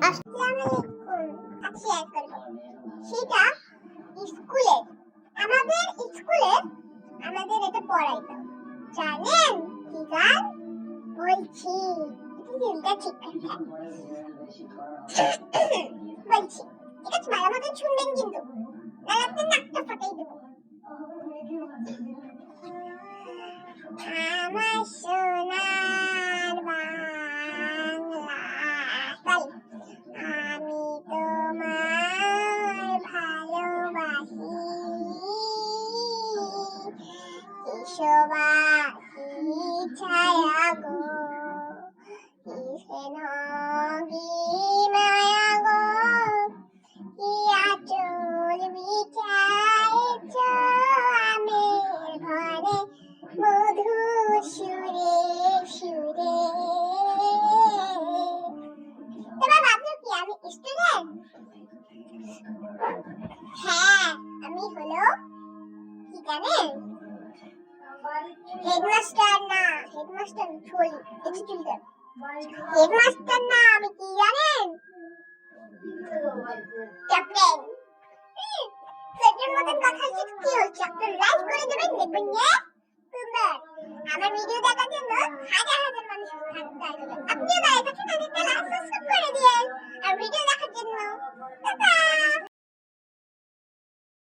আসসালামু আলাইকুম। আজ শেয়ার করব সেটা স্কুলে আমাদের স্কুলে আমাদের এটা পড়াইতো। জানেন কি গান বলছি? দিলটা ঠিক কথা বলছি, ঠিক আছে? ভালো মতন শুনবেন কিন্তু, নাহলে আপনার নাকটা ফাটাই দেবো। আমার সোনার বাংলা, আমি তোমায় ভালোবাসি, কিশোবাসী ছায়া গো, কি স্নেহ কি মায়া গো, কি আঁচল বিছাইছ আমের ঘরে মধুর সুরে সুরে। তোমার ভাবছো কি আমি স্টুডেন্ট? হ্যাঁ, আমি হলো কি জানেন, হেডমাস্টার না, হেডমাস্টার ছড়ি দেখি চুলটা, হেডমাস্টার না, আমি কি জানেন, ক্যাপ্টেন। সেটার মতন কথা হচ্ছে, কি হচ্ছে? আপনারা লাইক করে দেবেন, দেখবেন যে সুন্দর। আমার ভিডিও দেখার জন্য